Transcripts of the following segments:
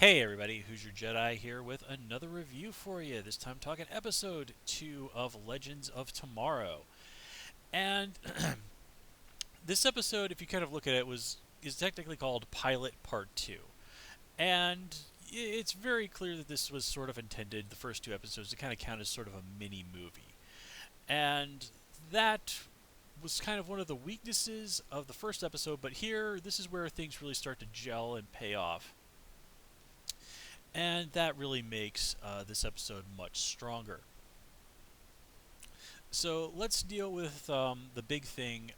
Hey everybody, Who's Your Jedi here with another review for you. This time talking episode 2 of Legends of Tomorrow. And this episode, if you kind of look at it, was is technically called Pilot Part 2. And it's very clear that this was sort of intended, the first two episodes, to kind of count as sort of a mini movie. And that was kind of one of the weaknesses of the first episode, but here, this is where things really start to gel and pay off. And that really makes this episode much stronger. So let's deal with the big thing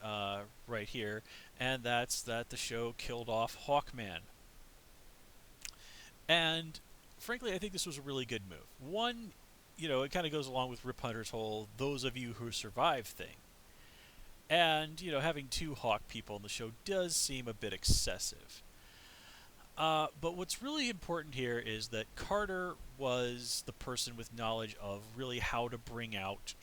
right here, and that's that the show killed off Hawkman. And frankly, I think this was a really good move. One, it kind of goes along with Rip Hunter's whole "those of you who survive" thing. And having two Hawk people in the show does seem a bit excessive. But what's really important here is that Carter was the person with knowledge of really how to bring out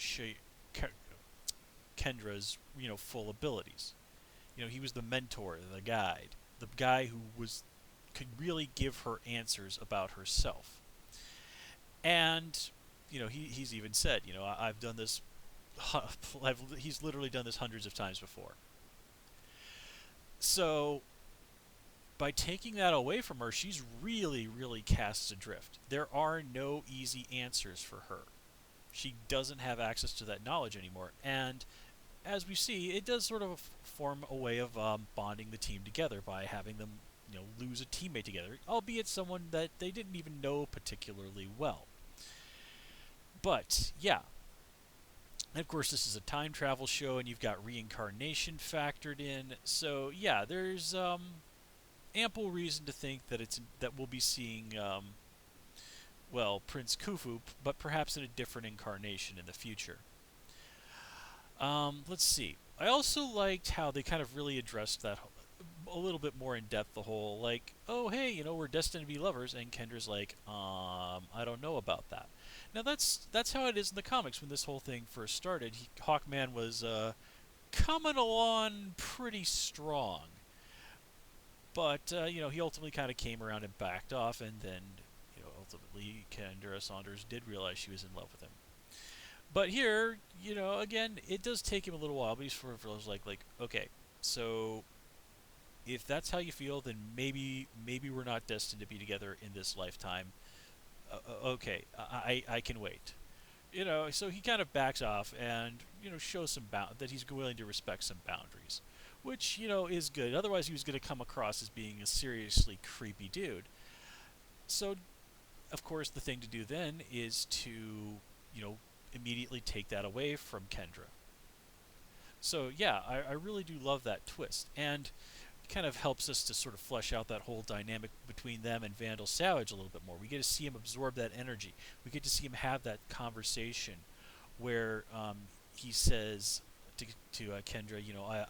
Kendra's full abilities. He was the mentor, the guide, the guy who could really give her answers about herself. And he's even said, I've done this. He's literally done this hundreds of times before. So by taking that away from her, she's really, really cast adrift. There are no easy answers for her. She doesn't have access to that knowledge anymore. And as we see, it does sort of form a way of bonding the team together by having them, lose a teammate together, albeit someone that they didn't even know particularly well. But yeah, and of course, this is a time travel show, and you've got reincarnation factored in. So yeah, there's ample reason to think that we'll be seeing Prince Khufu, but perhaps in a different incarnation in the future. Let's see. I also liked how they kind of really addressed that a little bit more in depth. The whole like, oh hey, we're destined to be lovers, and Kendra's like, I don't know about that. Now that's how it is in the comics when this whole thing first started. Hawkman was coming along pretty strong. But he ultimately kind of came around and backed off, and then ultimately Kendra Saunders did realize she was in love with him. But here, again, it does take him a little while, but he's sort of like, okay, so if that's how you feel, then maybe we're not destined to be together in this lifetime. Okay, I can wait. So he kind of backs off and shows that he's willing to respect some boundaries, which is good. Otherwise, he was going to come across as being a seriously creepy dude. So, of course, the thing to do then is to immediately take that away from Kendra. So yeah, I really do love that twist, and it kind of helps us to sort of flesh out that whole dynamic between them and Vandal Savage a little bit more. We get to see him absorb that energy. We get to see him have that conversation where he says to Kendra,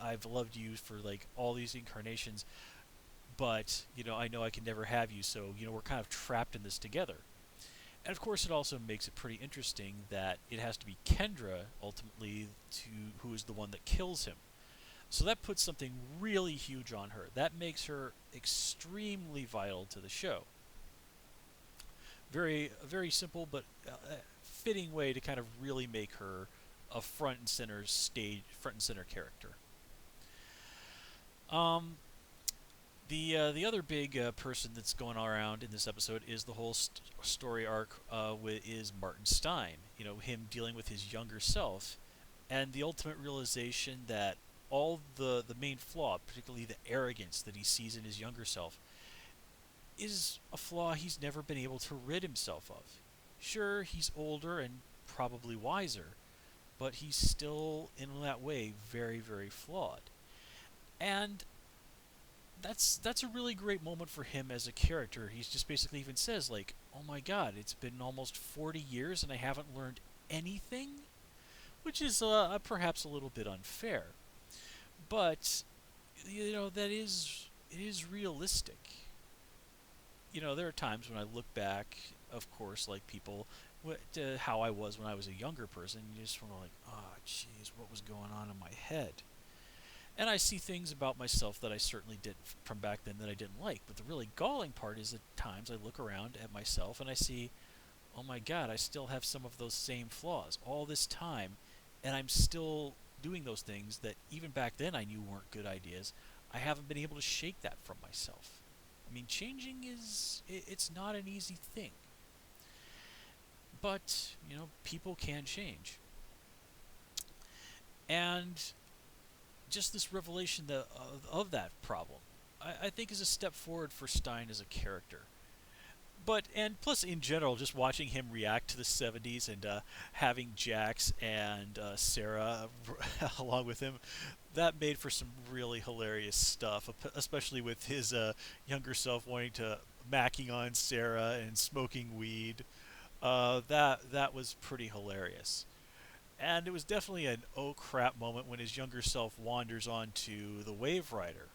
I've loved you for like all these incarnations, but I know I can never have you, so we're kind of trapped in this together. And of course, it also makes it pretty interesting that it has to be Kendra ultimately who is the one that kills him. So that puts something really huge on her. That makes her extremely vital to the show. Very simple, but fitting way to kind of really make her a front and center character. Um, the other big person that's going around in this episode is the whole story arc is Martin Stein. Him dealing with his younger self, and the ultimate realization that all the main flaw, particularly the arrogance that he sees in his younger self, is a flaw he's never been able to rid himself of. Sure, he's older and probably wiser, but he's still, in that way, very, very flawed. And that's a really great moment for him as a character. He's just basically even says like, "Oh my God, it's been almost 40 years and I haven't learned anything," which is perhaps a little bit unfair, but that it is realistic. There are times when I look back, of course, like people, to how I was when I was a younger person. You just want to like, oh, jeez, what was going on in my head? And I see things about myself that I certainly did from back then that I didn't like. But the really galling part is at times I look around at myself and I see, oh my god, I still have some of those same flaws all this time, and I'm still doing those things that even back then I knew weren't good ideas. I haven't been able to shake that from myself. I mean, changing it's not an easy thing. But, people can change. And just this revelation of that problem, I think is a step forward for Stein as a character. But and plus in general, just watching him react to the '70s and having Jax and Sarah along with him, that made for some really hilarious stuff. Especially with his younger self wanting to macking on Sarah and smoking weed. That was pretty hilarious. And it was definitely an oh crap moment when his younger self wanders onto the Wave Rider.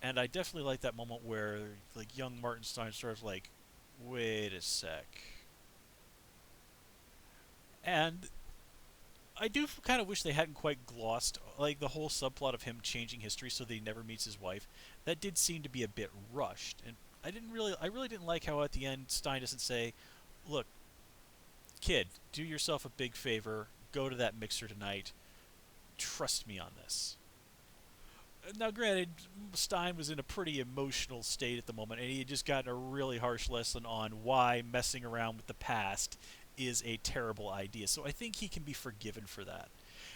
And I definitely like that moment where like young Martin Stein starts like, wait a sec. And I do kind of wish they hadn't quite glossed like the whole subplot of him changing history so that he never meets his wife. That did seem to be a bit rushed, and I really didn't like how at the end Stein doesn't say, "Look, kid, do yourself a big favor, go to that mixer tonight. Trust me on this." Now, granted, Stein was in a pretty emotional state at the moment, and he had just gotten a really harsh lesson on why messing around with the past is a terrible idea. So I think he can be forgiven for that.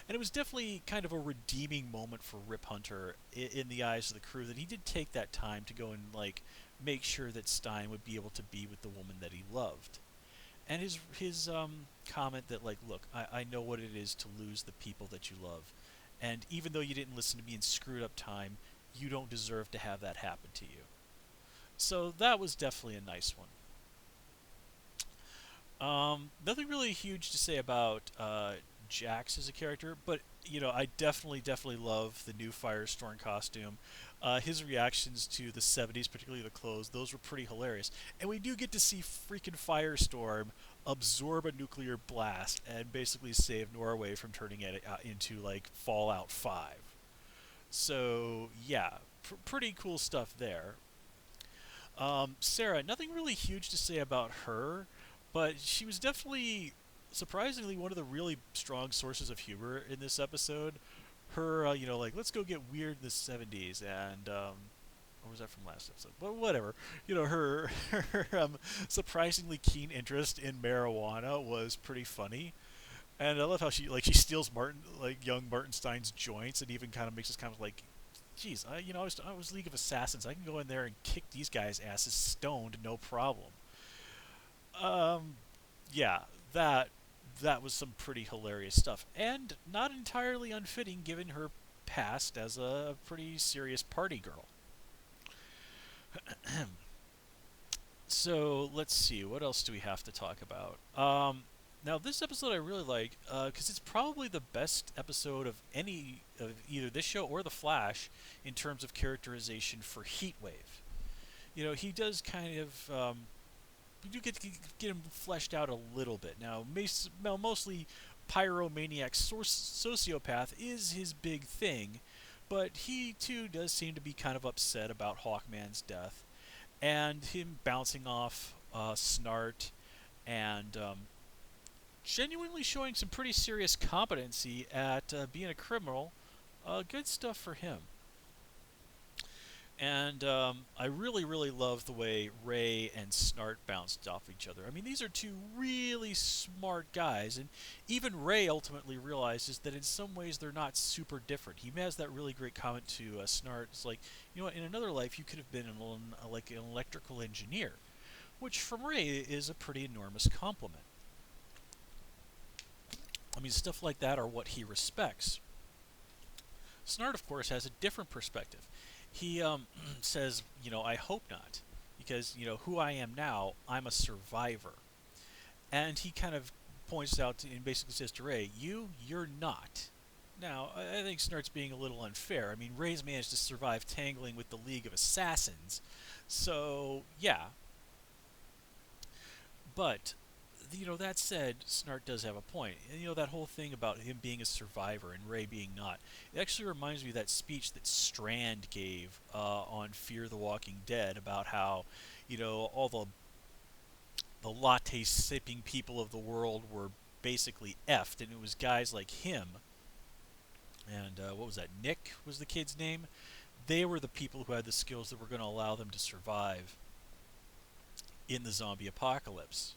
And it was definitely kind of a redeeming moment for Rip Hunter in the eyes of the crew that he did take that time to go and like make sure that Stein would be able to be with the woman that he loved. And his comment that like, look, I know what it is to lose the people that you love, and even though you didn't listen to me in screwed up time, you don't deserve to have that happen to you. So that was definitely a nice one. Nothing really huge to say about Jax as a character, but I definitely love the new Firestorm costume. His reactions to the '70s, particularly the clothes, those were pretty hilarious. And we do get to see freaking Firestorm absorb a nuclear blast and basically save Norway from turning it into like Fallout 5. So yeah, pretty cool stuff there. Sarah, nothing really huge to say about her, but she was definitely surprisingly one of the really strong sources of humor in this episode. Her, like let's go get weird in the '70s, and or was that from last episode? But whatever. Her surprisingly keen interest in marijuana was pretty funny. And I love how she steals young Martin Stein's joints and even kind of makes us kind of like, geez, I was League of Assassins. I can go in there and kick these guys' asses stoned, no problem. Um, yeah, that that was some pretty hilarious stuff, and not entirely unfitting given her past as a pretty serious party girl. So let's see, what else do we have to talk about? Now this episode I really like because it's probably the best episode of any of either this show or The Flash in terms of characterization for Heatwave. He does kind of we do get to get him fleshed out a little bit. Now, mostly pyromaniac sociopath is his big thing, but he too does seem to be kind of upset about Hawkman's death and him bouncing off Snart and genuinely showing some pretty serious competency at being a criminal. Good stuff for him. And I really love the way Ray and Snart bounced off each other. I mean, these are two really smart guys, and even Ray ultimately realizes that in some ways they're not super different. He has that really great comment to Snart. It's like, what, in another life you could have been like an electrical engineer, which from Ray is a pretty enormous compliment. I mean, stuff like that are what he respects. Snart, of course, has a different perspective. He says, I hope not, because who I am now, I'm a survivor, and he kind of points out and basically says to Ray, you're not. Now, I think Snart's being a little unfair. I mean, Ray's managed to survive tangling with the League of Assassins, so yeah. But that said, Snart does have a point. And, that whole thing about him being a survivor and Ray being not. It actually reminds me of that speech that Strand gave on Fear the Walking Dead about how, all the latte sipping people of the world were basically effed, and it was guys like him and what was that? Nick was the kid's name. They were the people who had the skills that were going to allow them to survive in the zombie apocalypse.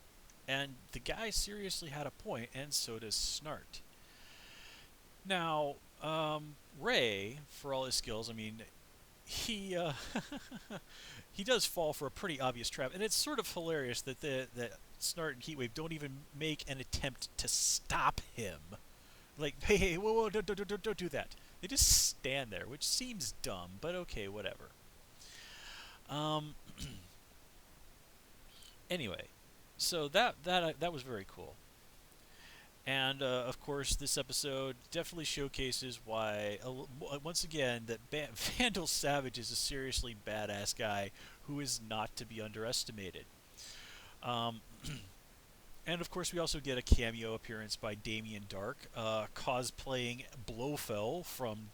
And the guy seriously had a point, and so does Snart. Now, Ray, for all his skills, I mean, he he does fall for a pretty obvious trap, and it's sort of hilarious that Snart and Heatwave don't even make an attempt to stop him. Like, hey, whoa, whoa, don't do that. They just stand there, which seems dumb, but okay, whatever. Um, anyway, so that was very cool. And of course, this episode definitely showcases why, once again, that Vandal Savage is a seriously badass guy who is not to be underestimated. Um, and of course, we also get a cameo appearance by Damien Dark, cosplaying Blofeld from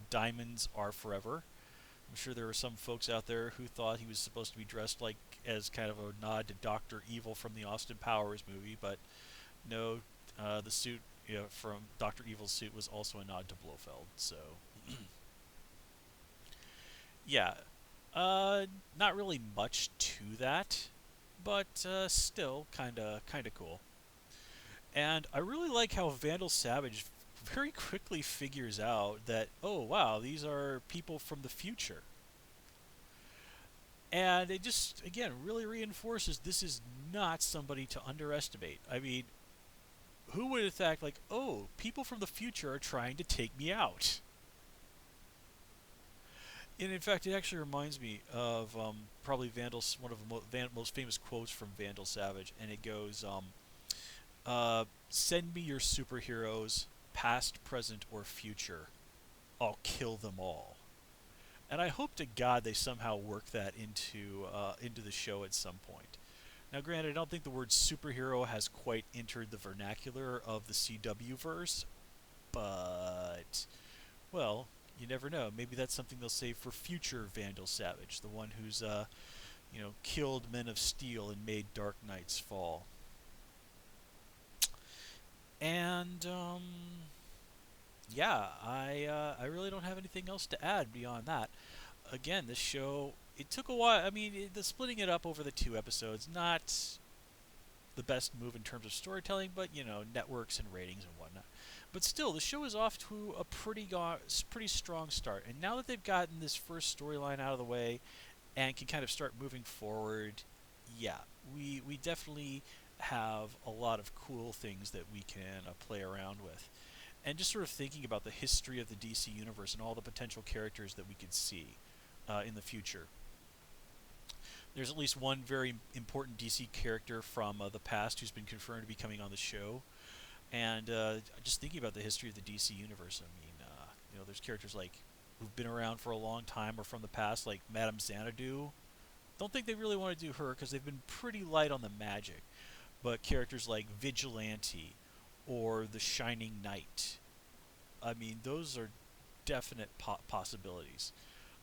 Diamonds Are Forever. I'm sure there were some folks out there who thought he was supposed to be dressed like as kind of a nod to Doctor Evil from the Austin Powers movie, but no, the suit from Doctor Evil's suit was also a nod to Blofeld. So, yeah, not really much to that, but still kind of cool. And I really like how Vandal Savage very quickly figures out that, oh wow, these are people from the future. And it just, again, really reinforces this is not somebody to underestimate. I mean, who would have thought, like, oh, people from the future are trying to take me out? And in fact, it actually reminds me of probably Vandal's one of the most famous quotes from Vandal Savage, and it goes, "Send me your superheroes, past, present, or future. I'll kill them all." And I hope to God they somehow work that into the show at some point. Now, granted, I don't think the word superhero has quite entered the vernacular of the CW verse, but well, you never know. Maybe that's something they'll save for future Vandal Savage, the one who's killed Men of Steel and made Dark Knights fall. And yeah, I really don't have anything else to add beyond that. Again, this show, it took a while. I mean, the splitting it up over the two episodes, not the best move in terms of storytelling, but networks and ratings and whatnot. But still, the show is off to a pretty strong start. And now that they've gotten this first storyline out of the way and can kind of start moving forward, yeah, we definitely have a lot of cool things that we can play around with. And just sort of thinking about the history of the DC universe and all the potential characters that we could see in the future. There's at least one very important DC character from the past who's been confirmed to be coming on the show. And just thinking about the history of the DC universe, I mean, there's characters like who've been around for a long time or from the past, like Madame Xanadu. Don't think they really want to do her because they've been pretty light on the magic. But characters like Vigilante or the Shining Knight, I mean, those are definite possibilities.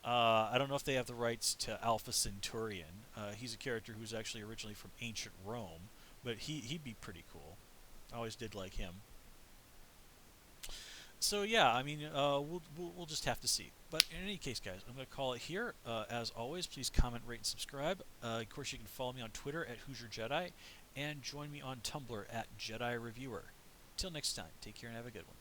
I don't know if they have the rights to Alpha Centurion. He's a character who's actually originally from ancient Rome, but he'd be pretty cool. I always did like him. So yeah, I mean, we'll just have to see. But in any case, guys, I'm going to call it here. As always, please comment, rate, and subscribe. Of course, you can follow me on Twitter at Hoosier Jedi, and join me on Tumblr at Jedi Reviewer. Till next time, take care and have a good one.